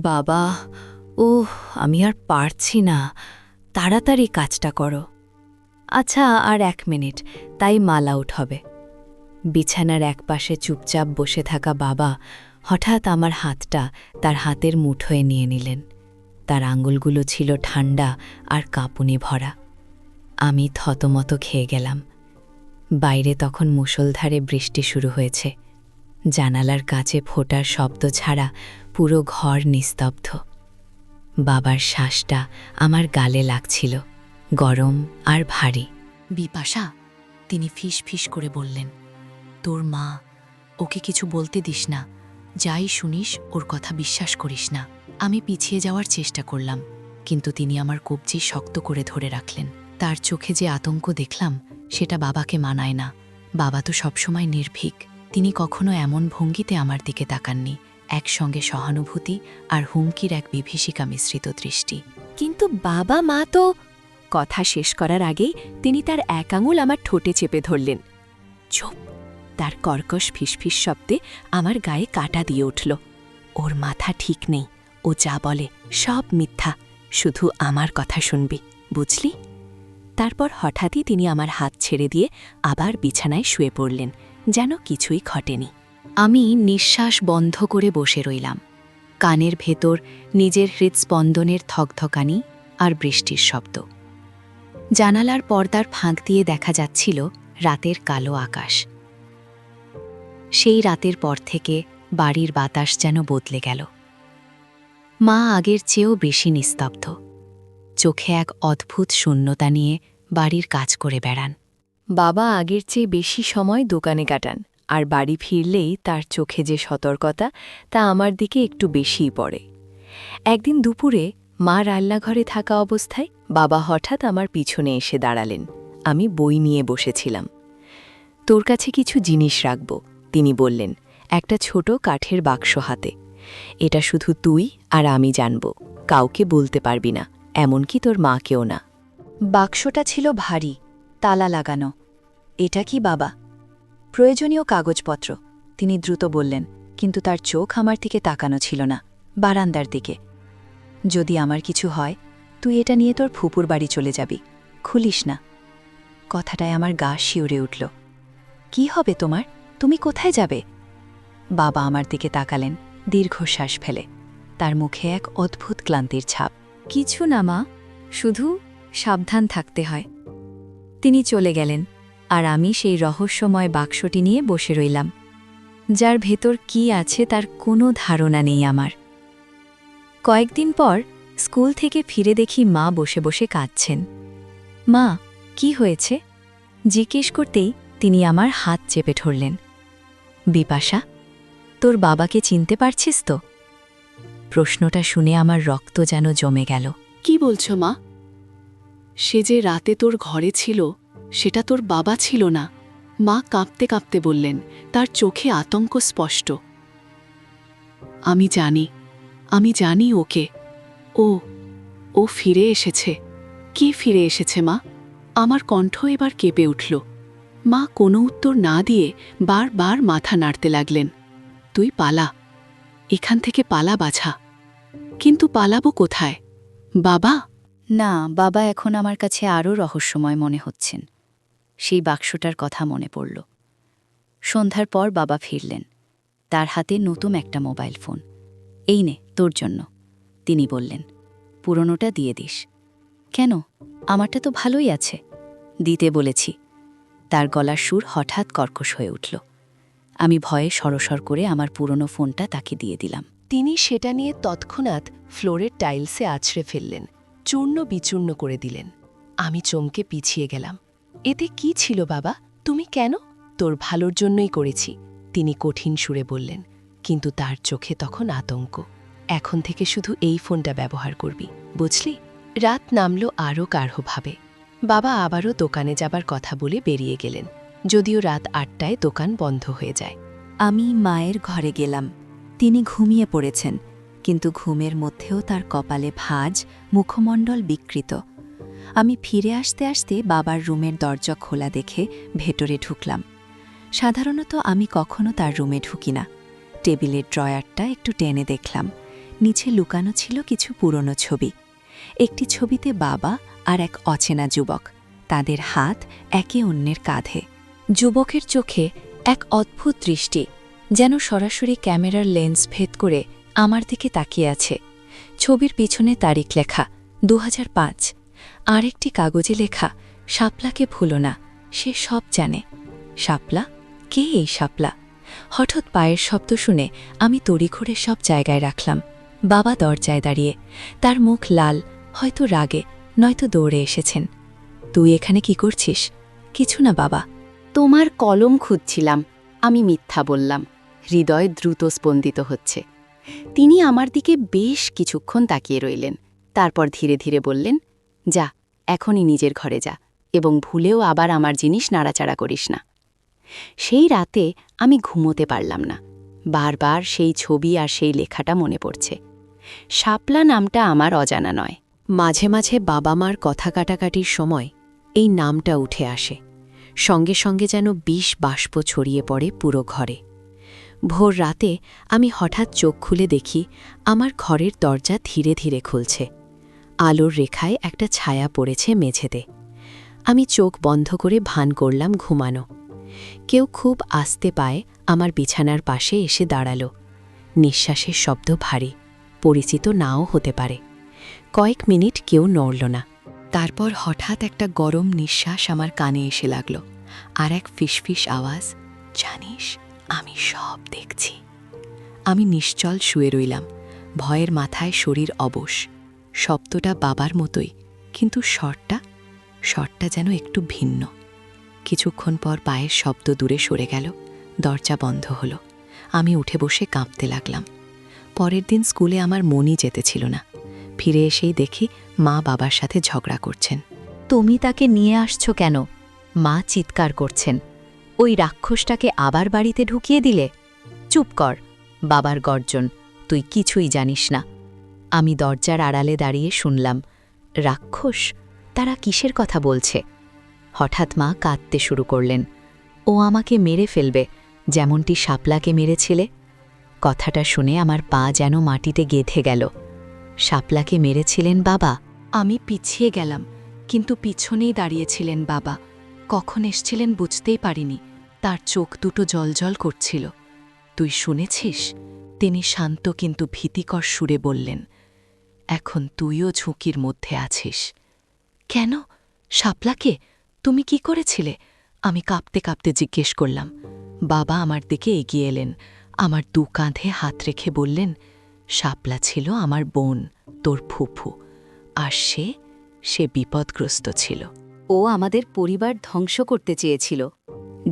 বাবা, ওহ, আমি আর পারছি না, তাড়াতাড়ি কাজটা করো। আচ্ছা, আর 1 মিনিট, তাই মাল আউট হবে। বিছানার একপাশে চুপচাপ বসে থাকা বাবা হঠাৎ আমার হাতটা তার হাতের মুঠোয় নিয়ে নিলেন। তার আঙুলগুলো ছিল ঠান্ডা আর কাঁপুনি ভরা। আমি থতমত খেয়ে গেলাম। বাইরে তখন মুষলধারে বৃষ্টি শুরু হয়েছে। জানালার কাছে ফোটার শব্দ ছাড়া পুরো ঘর নিস্তব্ধ। বাবার শ্বাসটা আমার গালে লাগছিল, গরম আর ভারী। বিপাশা, তিনি ফিস ফিস করে বললেন, তোর মা, ওকে কিছু বলতে দিস না, যাই শুনিস ওর কথা বিশ্বাস করিস না। আমি পিছিয়ে যাওয়ার চেষ্টা করলাম, কিন্তু তিনি আমার কবজি শক্ত করে ধরে রাখলেন। তার চোখে যে আতঙ্ক দেখলাম সেটা বাবাকে মানায় না। বাবা তো সবসময় নির্ভীক, তিনি কখনো এমন ভঙ্গিতে আমার দিকে তাকাননি। একসঙ্গে সহানুভূতি আর হুমকির এক বিভীষিকা মিশ্রিত দৃষ্টি। কিন্তু বাবা মা তো... কথা শেষ করার আগেই তিনি তার এক আঙুল আমার ঠোঁটে চেপে ধরলেন। চুপ! তার কর্কশ ফিসফিস শব্দে আমার গায়ে কাঁটা দিয়ে উঠল। ওর মাথা ঠিক নেই, ও যা বলে সব মিথ্যা, শুধু আমার কথা শুনবি, বুঝলি? তারপর হঠাৎই তিনি আমার হাত ছেড়ে দিয়ে আবার বিছানায় শুয়ে পড়লেন, যেন কিছুই ঘটেনি। আমি নিঃশ্বাস বন্ধ করে বসে রইলাম। কানের ভেতর নিজের হৃৎস্পন্দনের থকথকানি আর বৃষ্টির শব্দ। জানালার পর্দার ফাঁক দিয়ে দেখা যাচ্ছিল রাতের কালো আকাশ। সেই রাতের পর থেকে বাড়ির বাতাস যেন বদলে গেল। মা আগের চেয়েও বেশি নিস্তব্ধ, চোখে এক অদ্ভুত শূন্যতা নিয়ে বাড়ির কাজ করে বেড়ান। বাবা আগের চেয়ে বেশি সময় দোকানে কাটান, আর বাড়ি ফিরলেই তার চোখে যে সতর্কতা, তা আমার দিকে একটু বেশিই পড়ে। একদিন দুপুরে মা রান্নাঘরে থাকা অবস্থায় বাবা হঠাৎ আমার পিছনে এসে দাঁড়ালেন। আমি বই নিয়ে বসেছিলাম। তোর কাছে কিছু জিনিস রাখব, তিনি বললেন, একটা ছোট কাঠের বাক্স হাতে। এটা শুধু তুই আর আমি জানব, কাউকে বলতে পারবি না, এমনকি তোর মাকেও না। বাক্সটা ছিল ভারী, তালা লাগানো। এটা কি বাবা? প্রয়োজনীয় কাগজপত্র, তিনি দ্রুত বললেন, কিন্তু তার চোখ আমার দিকে তাকানো ছিল না, বারান্দার দিকে। যদি আমার কিছু হয়, তুই এটা নিয়ে তোর ফুপুর বাড়ি চলে যাবি, খুলিস না। কথাটায় আমার গা শিউরে উঠল। কি হবে তোমার? তুমি কোথায় যাবে? বাবা আমার দিকে তাকালেন, দীর্ঘশ্বাস ফেলে। তার মুখে এক অদ্ভুত ক্লান্তির ছাপ। কিছু না মা, শুধু সাবধান থাকতে হয়। তিনি চলে গেলেন, আর আমি সেই রহস্যময় বাক্সটি নিয়ে বসে রইলাম, যার ভেতর কি আছে তার কোনো ধারণা নেই আমার। কয়েকদিন পর স্কুল থেকে ফিরে দেখি মা বসে বসে কাঁদছেন। মা, কি হয়েছে? জিজ্ঞেস করতেই তিনি আমার হাত চেপে ধরলেন। বিপাশা, তোর বাবাকে চিনতে পারছিস তো? প্রশ্নটা শুনে আমার রক্ত যেন জমে গেল। কি বলছো মা? সে যে রাতে তোর ঘরে ছিল, সেটা তোর বাবা ছিল না। মা কাঁপতে কাঁপতে বললেন, তার চোখে আতঙ্ক স্পষ্ট। আমি জানি ওকে। ও ফিরে এসেছে। কে ফিরে এসেছে মা? আমার কণ্ঠ এবার কেঁপে উঠল। মা কোনো উত্তর না দিয়ে বারবার মাথা নাড়তে লাগলেন। তুই পালা, এখান থেকে পালা বাছা। কিন্তু পালাবো কোথায়? বাবা? না, বাবা এখন আমার কাছে আরও রহস্যময় মনে হচ্ছেন। সেই বাক্সটার কথা মনে পড়ল। সন্ধ্যার পর বাবা ফিরলেন, তার হাতে নতুন একটা মোবাইল ফোন। এই নে, তোর জন্য, তিনি বললেন। পুরনোটা দিয়ে দিস। কেন? আমারটা তো ভালোই আছে। দিতে বলেছি। তার গলার সুর হঠাৎ কর্কশ হয়ে উঠল। আমি ভয়ে সরসর করে আমার পুরনো ফোনটা তাকে দিয়ে দিলাম। তিনি সেটা নিয়ে তৎক্ষণাৎ ফ্লোরের টাইলসে আছড়ে ফেললেন, চূর্ণ বিচূর্ণ করে দিলেন। আমি চমকে পিছিয়ে গেলাম। এতে কি ছিল বাবা? তুমি কেন? তোর ভালোর জন্যই করেছি, তিনি কঠিন সুরে বললেন, কিন্তু তার চোখে তখন আতঙ্ক। এখন থেকে শুধু এই ফোনটা ব্যবহার করবি, বুঝলি? রাত নামল আরও গাঢ়ভাবে। বাবা আবারও দোকানে যাবার কথা বলে বেরিয়ে গেলেন, যদিও রাত 8টায় দোকান বন্ধ হয়ে যায়। আমি মায়ের ঘরে গেলাম। তিনি ঘুমিয়ে পড়েছেন, কিন্তু ঘুমের মধ্যেও তার কপালে ভাঁজ, মুখমণ্ডল বিকৃত। আমি ফিরে আসতে আসতে বাবার রুমের দরজা খোলা দেখে ভেতরে ঢুকলাম। সাধারণত আমি কখনো তার রুমে ঢুকি না। টেবিলের ড্রয়ারটা একটু টেনে দেখলাম। নিচে লুকানো ছিল কিছু পুরনো ছবি। একটি ছবিতে বাবা আর এক অচেনা যুবক, তাদের হাত একে অন্যের কাঁধে। যুবকের চোখে এক অদ্ভুত দৃষ্টি, যেন সরাসরি ক্যামেরার লেন্স ভেদ করে আমার দিকে তাকিয়ে আছে। ছবির পিছনে তারিখ লেখা 2005, আরেকটি কাগজে লেখা শাপলাকে ভুলো না, সে সব জানে। শাপলা? কে এই শাপলা? হঠাৎ পায়ের শব্দ শুনে আমি তড়িঘড়ি সব জায়গায় রাখলাম। বাবা দরজায় দাঁড়িয়ে, তার মুখ লাল, হয়তো রাগে, নয়তো দৌড়ে এসেছেন। তুই এখানে কি করছিস? কিছু না বাবা। তোমার কলম খুঁজছিলাম, আমি মিথ্যা বললাম। হৃদয় দ্রুত স্পন্দিত হচ্ছে। তিনি আমার দিকে বেশ কিছুক্ষণ তাকিয়ে রইলেন, তারপর ধীরে ধীরে বললেন, যা, এখনই নিজের ঘরে যা, এবং ভুলেও আবার আমার জিনিস নাড়াচাড়া করিস না। সেই রাতে আমি ঘুমোতে পারলাম না। বারবার সেই ছবি আর সেই লেখাটা মনে পড়ছে। শাপলা নামটা আমার অজানা নয়। মাঝে মাঝে বাবা মার কথা কাটাকাটির সময় এই নামটা উঠে আসে, সঙ্গে সঙ্গে যেন বিষ বাষ্প ছড়িয়ে পড়ে পুরো ঘরে। ভোর রাতে আমি হঠাৎ চোখ খুলে দেখি আমার ঘরের দরজা ধীরে ধীরে খুলছে। আলোর রেখায় একটা ছায়া পড়েছে মেঝেতে। আমি চোখ বন্ধ করে ভান করলাম ঘুমানো। কেউ খুব আস্তে পায়ে আমার বিছানার পাশে এসে দাঁড়াল। নিঃশ্বাসের শব্দ ভারী, পরিচিত নাও হতে পারে। কয়েক মিনিট কেউ নড়ল না। তারপর হঠাৎ একটা গরম নিঃশ্বাস আমার কানে এসে লাগল, আর এক ফিসফিস আওয়াজ, জানিস আমি সব দেখছি। আমি নিশ্চল শুয়ে রইলাম, ভয়ের মাথায় শরীর অবশ। শব্দটা বাবার মতোই, কিন্তু স্বরটা যেন একটু ভিন্ন। কিছুক্ষণ পর পায়ের শব্দ দূরে সরে গেল, দরজা বন্ধ হলো। আমি উঠে বসে কাঁপতে লাগলাম। পরের দিন স্কুলে আমার মনই যেতেছিল না। ফিরে এসেই দেখি মা বাবার সাথে ঝগড়া করছেন। তুমি তাকে নিয়ে আসছো কেন? মা চিৎকার করছেন। ওই রাক্ষসটাকে আবার বাড়িতে ঢুকিয়ে দিলে? চুপ কর, বাবার গর্জন, তুই কিছুই জানিস না। আমি দরজার আড়ালে দাঁড়িয়ে শুনলাম, রাক্ষস? তারা কিসের কথা বলছে? হঠাৎ মা কাঁদতে শুরু করলেন। ও আমাকে মেরে ফেলবে, যেমনটি শাপলাকে মেরেছিলে। কথাটা শুনে আমার পা যেন মাটিতে গেঁথে গেল। শাপলাকে মেরেছিলেন বাবা? আমি পিছিয়ে গেলাম, কিন্তু পিছনেই দাঁড়িয়েছিলেন বাবা। কখন এসছিলেন বুঝতেই পারিনি। তার চোখ দুটো জলজল করছিল। তুই শুনেছিস? তিনি শান্ত কিন্তু ভীতিকর সুরে বললেন, এখন তুইও ঝুঁকির মধ্যে আছিস। কেন? শাপলাকে তুমি কি করেছিলে? আমি কাঁপতে কাঁপতে জিজ্ঞেস করলাম। বাবা আমার দিকে এগিয়ে এলেন, আমার দু কাঁধে হাত রেখে বললেন, শাপলা ছিল আমার বোন, তোর ফুফু, আর সে বিপদগ্রস্ত ছিল। ও আমাদের পরিবার ধ্বংস করতে চেয়েছিল।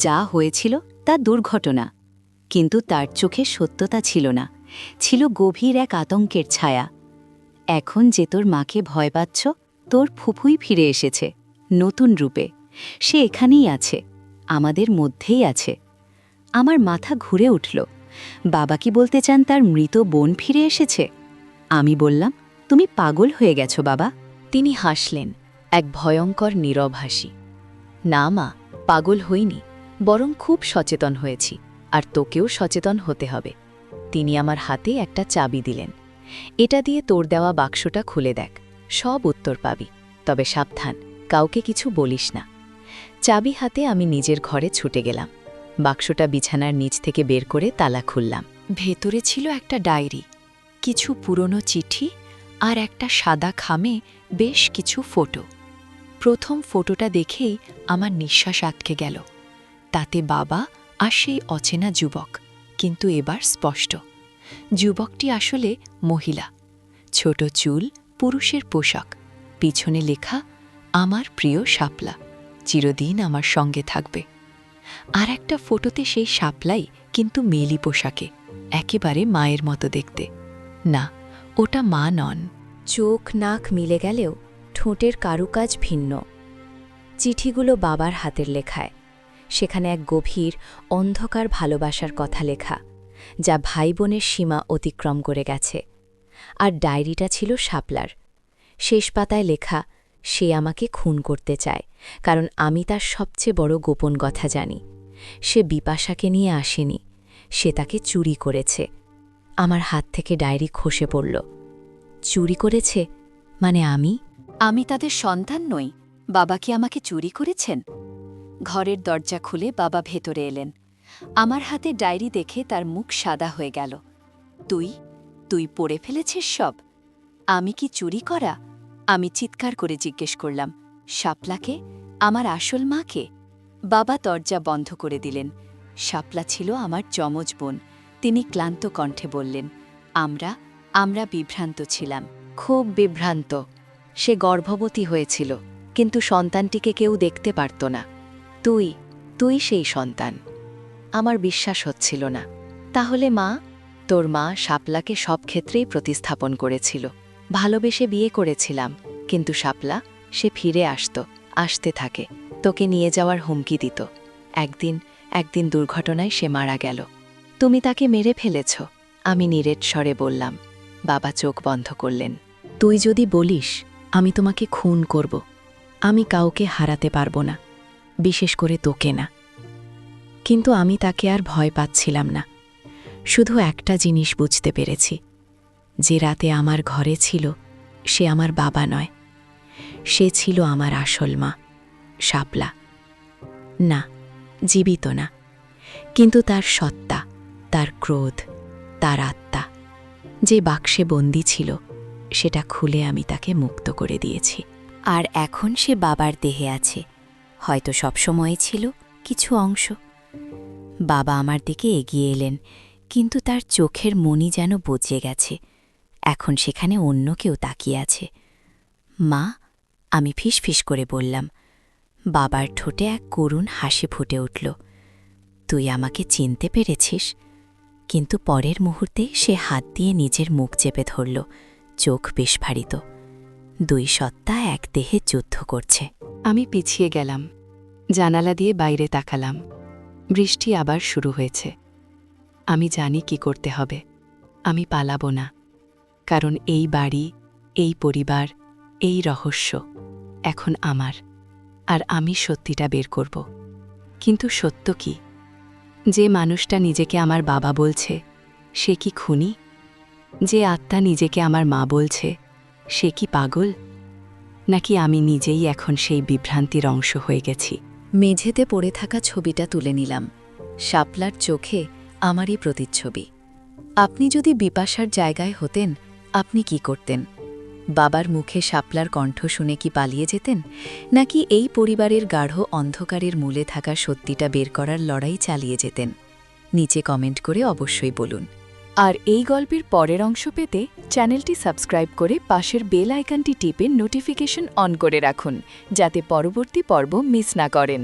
যা হয়েছিল তা দুর্ঘটনা, কিন্তু তার চোখে সত্যতা ছিল না, ছিল গভীর এক আতঙ্কের ছায়া। এখন যে তোর মাকে ভয় পাচ্ছ, তোর ফুফুই ফিরে এসেছে, নতুন রূপে। সে এখানেই আছে, আমাদের মধ্যেই আছে। আমার মাথা ঘুরে উঠল। বাবা কি বলতে চান তার মৃত বোন ফিরে এসেছে? আমি বললাম, তুমি পাগল হয়ে গেছো বাবা। তিনি হাসলেন, এক ভয়ঙ্কর নীরব হাসি। না মা, পাগল হইনি, বরং খুব সচেতন হয়েছি, আর তোকেও সচেতন হতে হবে। তিনি আমার হাতে একটা চাবি দিলেন। এটা দিয়ে তোর দেওয়া বাক্সটা খুলে দেখ, সব উত্তর পাবি, তবে সাবধান, কাউকে কিছু বলিস না। চাবি হাতে আমি নিজের ঘরে ছুটে গেলাম। বাক্সটা বিছানার নিচ থেকে বের করে তালা খুললাম। ভেতরে ছিল একটা ডায়েরি, কিছু পুরনো চিঠি, আর একটা সাদা খামে বেশ কিছু ফটো। প্রথম ফটোটা দেখেই আমার নিঃশ্বাস আটকে গেল। তাতে বাবা আর সেই অচেনা যুবক, কিন্তু এবার স্পষ্ট। যুবকটি আসলে মহিলা, ছোট চুল, পুরুষের পোশাক, পিছনে লেখা, আমার প্রিয় শাপলা, চিরদিন আমার সঙ্গে থাকবে। আর একটা ফটোতে সেই শাপলাই, কিন্তু মেলি পোশাকে, একেবারে মায়ের মতো দেখতে। না, ওটা মা নন। চোখ নাক মিলে গেলেও ঠোঁটের কারুকাজ ভিন্ন। চিঠিগুলো বাবার হাতের লেখায়। সেখানে এক গভীর, অন্ধকার ভালোবাসার কথা লেখা, যা ভাই বোনের সীমা অতিক্রম করে গেছে। আর ডায়েরিটা ছিল শাপলার। শেষ পাতায় লেখা, সে আমাকে খুন করতে চায়, কারণ আমি তার সবচেয়ে বড় গোপন কথা জানি। সে বিপাশাকে নিয়ে আসেনি, সে তাকে চুরি করেছে। আমার হাত থেকে ডায়েরি খসে পড়ল। চুরি করেছে মানে আমি তাদের সন্তান নই। বাবা কি আমাকে চুরি করেছেন? ঘরের দরজা খুলে বাবা ভেতরে এলেন। আমার হাতে ডায়েরি দেখে তার মুখ সাদা হয়ে গেল। তুই তুই পড়ে ফেলেছিস সব? আমি কি চুরি করা? আমি চিৎকার করে জিজ্ঞেস করলাম, শাপলাকে? আমার আসল মাকে? বাবা দরজা বন্ধ করে দিলেন। শাপলা ছিল আমার যমজ বোন। তিনি ক্লান্ত কণ্ঠে বললেন, আমরা বিভ্রান্ত ছিলাম। খুব বিভ্রান্ত। সে গর্ভবতী হয়েছিল, কিন্তু সন্তানটিকে কেউ দেখতে পারত না। তুই সেই সন্তান। আমার বিশ্বাস হচ্ছিল না। তাহলে মা? তোর মা শাপলাকে সব ক্ষেত্রেই প্রতিস্থাপন করেছিল। ভালোবেসে বিয়ে করেছিলাম, কিন্তু শাপলা, সে ফিরে আসতে থাকে, তোকে নিয়ে যাওয়ার হুমকি দিত। একদিন দুর্ঘটনায় সে মারা গেল। তুমি তাকে মেরে ফেলেছ, আমি নিরেট স্বরে বললাম। বাবা চোখ বন্ধ করলেন। তুই যদি বলিস আমি তোমাকে খুন করব, আমি কাউকে হারাতে পারবো না, বিশেষ করে তোকে না। কিন্তু আমি তাকে আর ভয় পাচ্ছিলাম না। শুধু একটা জিনিস বুঝতে পেরেছি, যে রাতে আমার ঘরে ছিল সে আমার বাবা নয়, সে ছিল আমার আসল মা, শাপলা। না, জীবিত না, কিন্তু তার সত্তা, তার ক্রোধ, তার আত্মা যে বাক্সে বন্দী ছিল, সেটা খুলে আমি তাকে মুক্ত করে দিয়েছি। আর এখন সে বাবার দেহে আছে, হয়তো সবসময় ছিল কিছু অংশ। বাবা আমার দিকে এগিয়ে এলেন, কিন্তু তার চোখের মনি যেন বজে গেছে। এখন সেখানে অন্য কেউ তাকিয়ে আছে। মা, আমি ফিসফিস করে বললাম। বাবার ঠোঁটে এক করুণ হাসি ফুটে উঠল। তুই আমাকে চিনতে পেরেছিস? কিন্তু পরের মুহূর্তে সে হাত দিয়ে নিজের মুখ চেপে ধরল, চোখ বিস্ফারিত। দুই সত্তা এক দেহে যুদ্ধ করছে। আমি পিছিয়ে গেলাম, জানালা দিয়ে বাইরে তাকালাম। বৃষ্টি আবার শুরু হয়েছে। আমি জানি কি করতে হবে। আমি পালাবো না, কারণ এই বাড়ি, এই পরিবার, এই রহস্য এখন আমার, আর আমি সত্যিটা বের করব। কিন্তু সত্য কি? যে মানুষটা নিজেকে আমার বাবা বলছে, সে কি খুনি? যে আত্মা নিজেকে আমার মা বলছে, সে কি পাগল? নাকি আমি নিজেই এখন সেই বিভ্রান্তির অংশ হয়ে গেছি? মেঝেতে পড়ে থাকা ছবিটা তুলে নিলাম। শাপলার চোখে আমারই প্রতিচ্ছবি। আপনি যদি বিপাশার জায়গায় হতেন, আপনি কি করতেন? বাবার মুখে শাপলার কণ্ঠ শুনে কি পালিয়ে যেতেন, নাকি এই পরিবারের গাঢ় অন্ধকারের মূলে থাকা সত্যিটা বের করার লড়াই চালিয়ে যেতেন? নিচে কমেন্ট করে অবশ্যই বলুন। আর এই গল্পের পরের অংশ পেতে চ্যানেলটি সাবস্ক্রাইব করে পাশের বেল আইকনটি টিপে নোটিফিকেশন অন করে রাখুন, যাতে পরবর্তী পর্ব মিস না করেন।